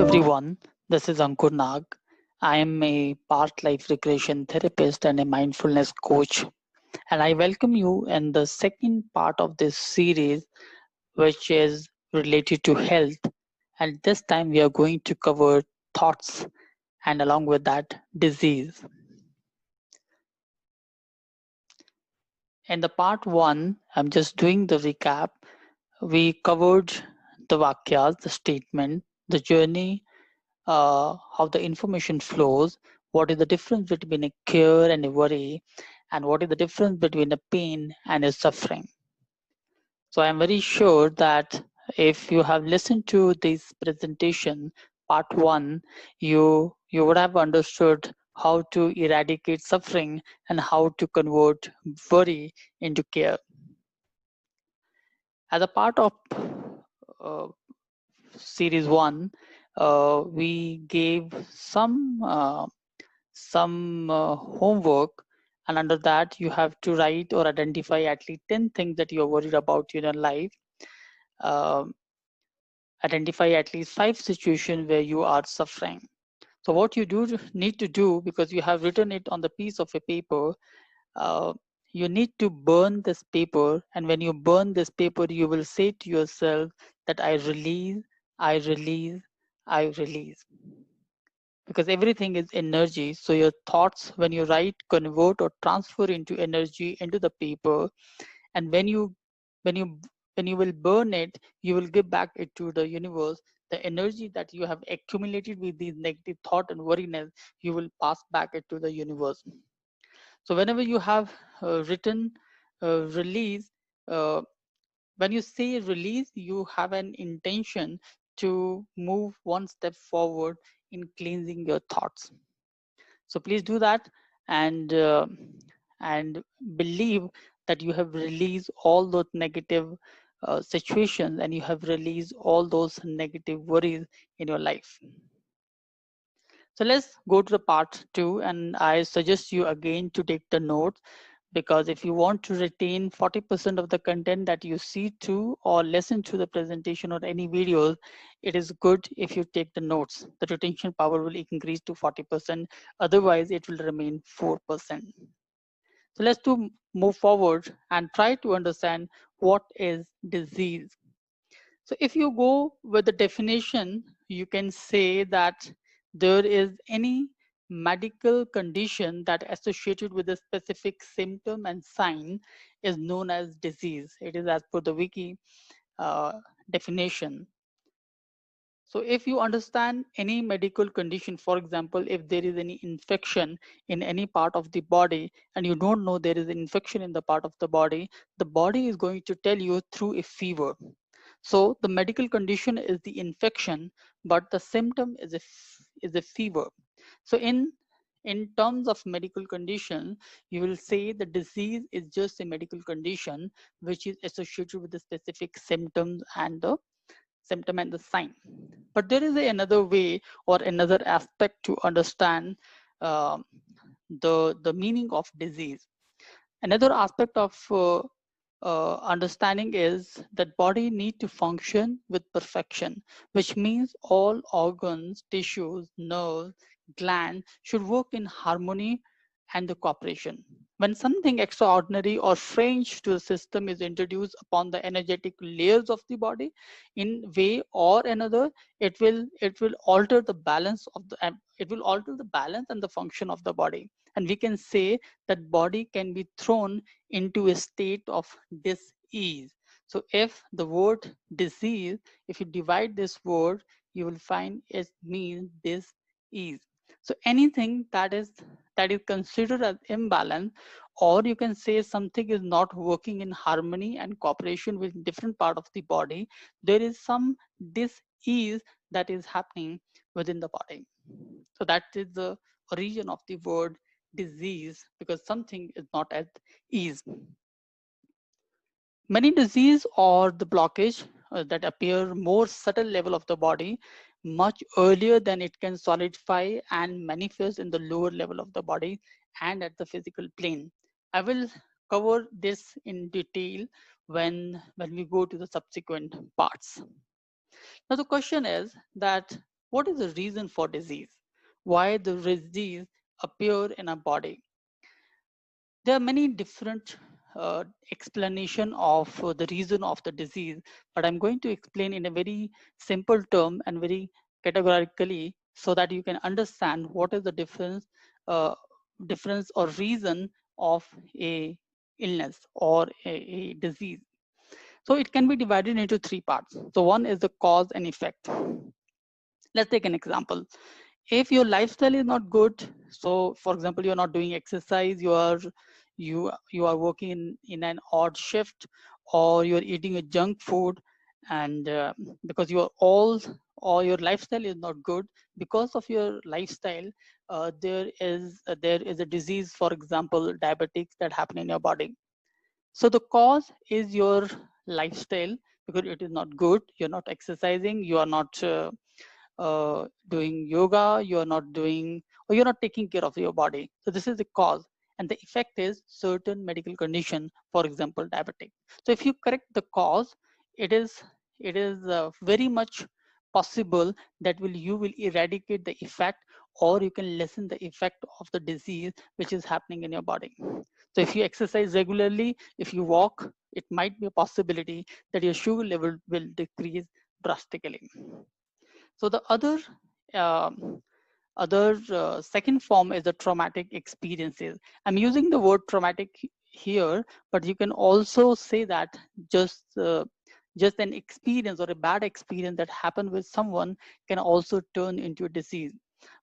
everyone, this is Ankur Nag. I am a past life regression therapist and a mindfulness coach, and I welcome you in the second part of this series, which is related to health. And this time we are going to cover thoughts and, along with that, disease. In the part one, I'm just doing the recap. We covered the vakyas, the statement, the journey, how the information flows, what is the difference between a cure and a worry, and what is the difference between a pain and a suffering. So I'm very sure that if you have listened to this presentation, part one, you would have understood how to eradicate suffering and how to convert worry into care. As a part of uh, series one, we gave some homework, and under that you have to write or identify at least 10 things that you're worried about in your life. um, Identify at least 5 situations where you are suffering. So what you do need to do, because you have written it on the piece of a paper, uh, you need to burn this paper, and when you burn this paper you will say to yourself that I release, I release, I release, because everything is energy. So your thoughts, when you write, convert or transfer into energy into the paper, and when you when you will burn it, you will give back it to the universe. The energy that you have accumulated with these negative thought and worriness, you will pass back it to the universe. So whenever you have written release, uh, when you say release, you have an intention to move one step forward in cleansing your thoughts. So please do that, and and believe that you have released all those negative situations, and you have released all those negative worries in your life. So let's go to the part two, and I suggest you again to take the notes, because if you want to retain 40% of the content that you see to or listen to the presentation or any videos, it is good if you take the notes. The retention power will increase to 40%, otherwise it will remain 4%. So let's move forward and try to understand what is disease. So if you go with the definition, you can say that there is any medical condition that associated with a specific symptom and sign is known as disease. It is as per the wiki uh, definition. So if you understand any medical condition, for example, if there is any infection in any part of the body and you don't know there is an infection in the body is going to tell you through a fever. So the medical condition is the infection, but the symptom is is a fever. So in terms of medical condition, you will say the disease is just a medical condition which is associated with the specific symptom and the sign. But there is another way or another aspect to understand uh, the meaning of disease. Another aspect of understanding is that body need to function with perfection, which means all organs, tissues, nerves, glands should work in harmony and the cooperation. When something extraordinary or strange to the system is introduced upon the energetic layers of the body, in way or another, it will alter the balance of the it will alter the balance and the function of the body. And we can say that body can be thrown into a state of dis-ease. So if the word disease, if you divide this word, you will find it means dis-ease. So anything that is considered as imbalance, or you can say something is not working in harmony and cooperation with different part of the body, there is some dis-ease that is happening within the body. So that is the origin of the word disease, because something is not at ease. Many disease or the blockage that appear more subtle level of the body much earlier than it can solidify and manifest in the lower level of the body and at the physical plane. I will cover this in detail when we go to the subsequent parts. Now the question is that What is the reason for disease? Why the disease appear in our body? There are many different explanation of the reason of the disease, but I'm going to explain in a very simple term and very categorically so that you can understand what is the uh, difference or reason of a illness or a disease. So it can be divided into three parts. So one is the cause and effect. Let's take an example. If your lifestyle is not good, so for example, you're not doing exercise, you are working in an odd shift, or you're eating a junk food, and because you are all or your lifestyle is not good, because of your lifestyle, there is a disease, for example diabetics, that happen in your body. So the cause is your lifestyle, because it is not good, you're not exercising, you are not doing yoga, you're not doing, or you're not taking care of your body. So this is the cause. And the effect is certain medical condition, for example, diabetic. So if you correct the cause, it is very much possible that you will eradicate the effect, or you can lessen the effect of the disease which is happening in your body. So if you exercise regularly, if you walk, it might be a possibility that your sugar level will decrease drastically. So the other second form is the traumatic experiences. I'm using the word traumatic here, but you can also say that just uh, just an experience or a bad experience that happened with someone can also turn into a disease.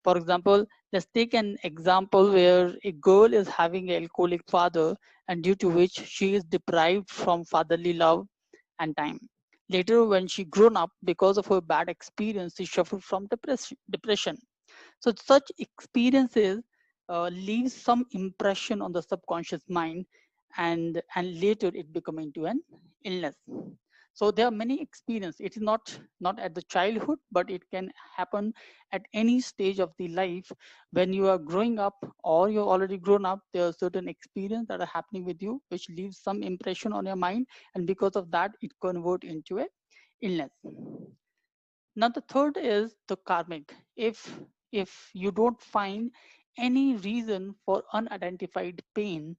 For example, let's take an example where a girl is having an alcoholic father, and due to which she is deprived from fatherly love and time. Later, when she grown up, because of her bad experience, she suffered from depression. So such experiences leave some impression on the subconscious mind, and later it become into an illness. So there are many experiences. It is not at the childhood, but it can happen at any stage of the life. When you are growing up or you're already grown up, there are certain experiences that are happening with you which leaves some impression on your mind, and because of that it convert into a illness. Now the third is the karmic. If you don't find any reason for unidentified pain,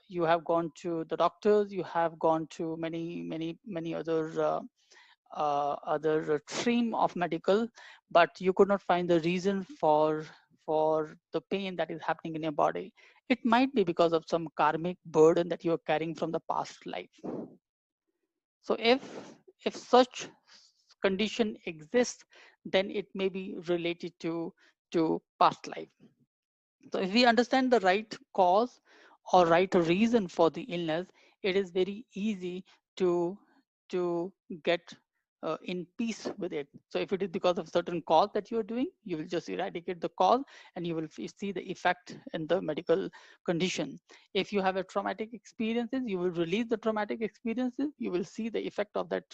you have gone to the doctors, you have gone to many other stream of medical, but you could not find the reason for the pain that is happening in your body. It might be because of some karmic burden that you are carrying from the past life. So if such condition exists, then it may be related to past life. So if we understand the right cause or right reason for the illness, it is very easy to to get in peace with it. So if it is because of certain cause that you are doing, you will just eradicate the cause, and you will see the effect in the medical condition. If you have a traumatic experiences, you will release the traumatic experiences, you will see the effect of that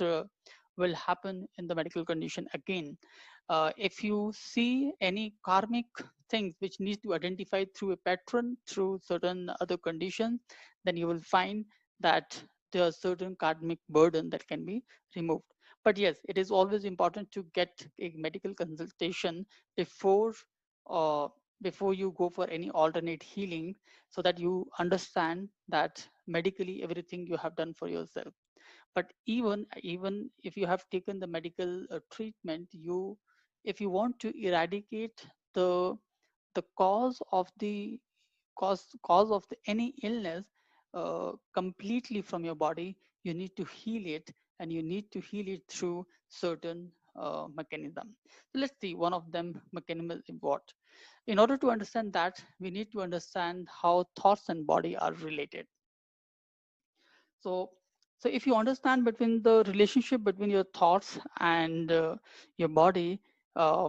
will happen in the medical condition again. If you see any karmic things which need to identify through a pattern, through certain other conditions, then you will find that there are certain karmic burden that can be removed. But yes, it is always important to get a medical consultation before uh, before you go for any alternate healing, so that you understand that medically everything you have done for yourself. But even if you have taken the medical treatment, you if you want to eradicate the the cause of any illness completely from your body, you need to heal it, and you need to heal it through certain mechanism. So let's see one of them mechanism is what. In order to understand that, we need to understand how thoughts and body are related. So so if you understand between the relationship between your thoughts and your body, uh,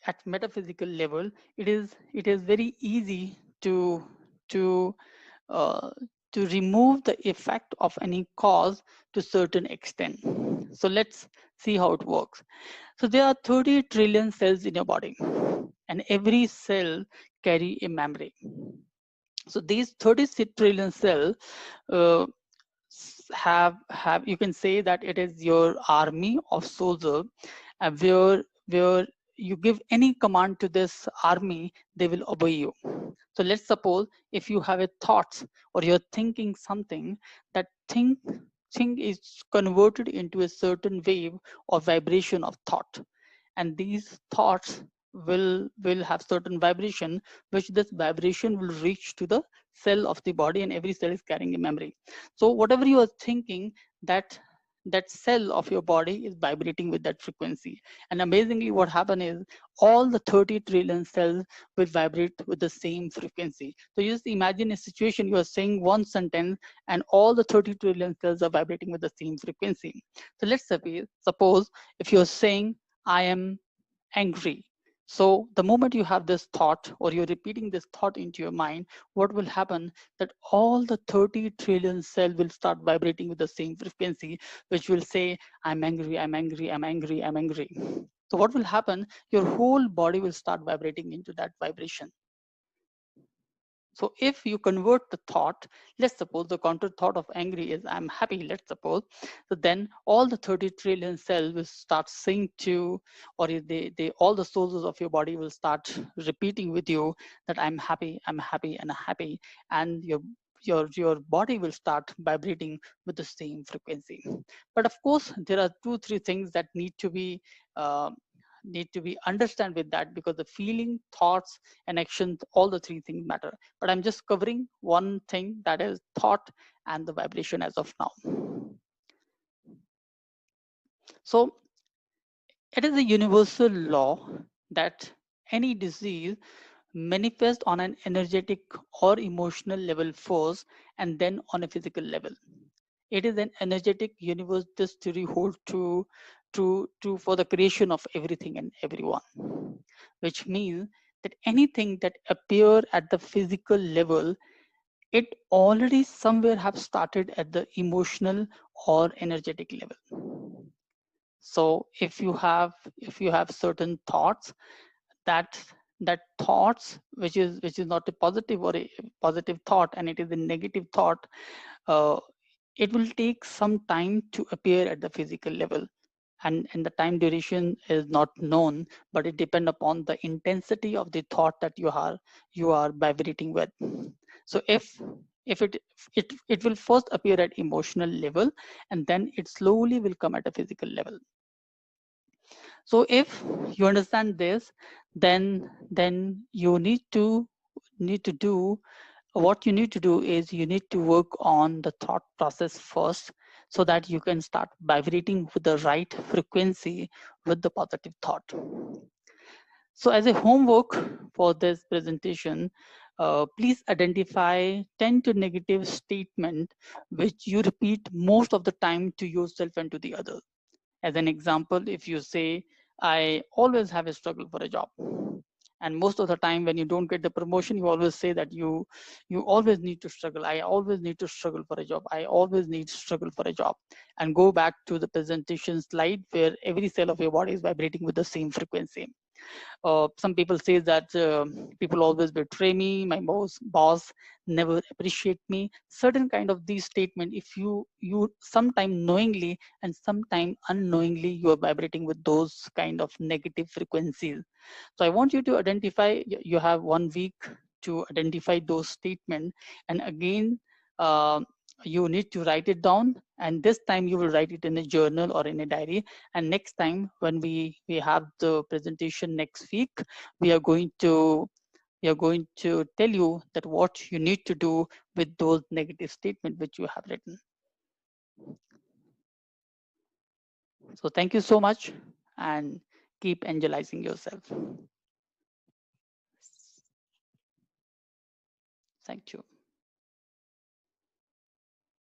at metaphysical level, it is very easy to uh, to remove the effect of any cause to certain extent. So let's see how it works. So there are 30 trillion cells in your body, and every cell carry a memory. So these 30 trillion cells uh, have you can say that it is your army of soldiers, where you give any command to this army, they will obey you. So let's suppose if you have a thought or you're thinking something, that thing is converted into a certain wave or vibration of thought, and these thoughts will have certain vibration, which this vibration will reach to the cell of the body, and every cell is carrying a memory. So whatever you are thinking, that that cell of your body is vibrating with that frequency. And amazingly, what happens is all the 30 trillion cells will vibrate with the same frequency. So you just imagine a situation, you are saying one sentence and all the 30 trillion cells are vibrating with the same frequency. So let's suppose if you're saying I am angry. So the moment you have this thought or you're repeating this thought into your mind, what will happen that all the 30 trillion cells will start vibrating with the same frequency, which will say, I'm angry, I'm angry, I'm angry, I'm angry. So what will happen? Your whole body will start vibrating into that vibration. So if you convert the thought, let's suppose the counter thought of angry is I'm happy, let's suppose. So then all the 30 trillion cells will start saying to, or they all the sources of your body will start repeating with you that I'm happy, I'm happy, and I'm happy. And your body will start vibrating with the same frequency. But of course, there are 2-3 things that uh, need to be understand with that, because the feeling, thoughts, and actions, all the 3 things matter. But I'm just covering one thing, that is thought and the vibration as of now. So it is a universal law that any disease manifests on an energetic or emotional level first, and then on a physical level. It is an energetic universe this theory holds to for the creation of everything and everyone, which means that anything that appear at the physical level, it already somewhere have started at the emotional or energetic level. So if you have certain thoughts, that that thoughts which is not a positive or a positive thought, and it is a negative thought, uh, it will take some time to appear at the physical level, and the time duration is not known, but it depends upon the intensity of the thought that you are vibrating with. So if it will first appear at emotional level, and then it slowly will come at a physical level. So if you understand this, then you need to do, what you need to do is you need to work on the thought process first, so that you can start vibrating with the right frequency with the positive thought. So as a homework for this presentation, please identify 10 to negative statement which you repeat most of the time to yourself and to the other. As an example, if you say, I always have a struggle for a job, and most of the time when you don't get the promotion, you always say that you always need to struggle, I always need to struggle for a job, I always need to struggle for a job, and go back to the presentation slide where every cell of your body is vibrating with the same frequency. Some people say that people always betray me, my boss never appreciate me. Certain kind of these statement, if you sometime knowingly and sometime unknowingly, you are vibrating with those kind of negative frequencies. So I want you to identify, you have 1 week to identify those statements, and again, uh, you need to write it down, and this time you will write it in a journal or in a diary. And next time when we have the presentation next week, we are going to tell you that what you need to do with those negative statements which you have written. So thank you so much, and keep angelizing yourself. Thank you.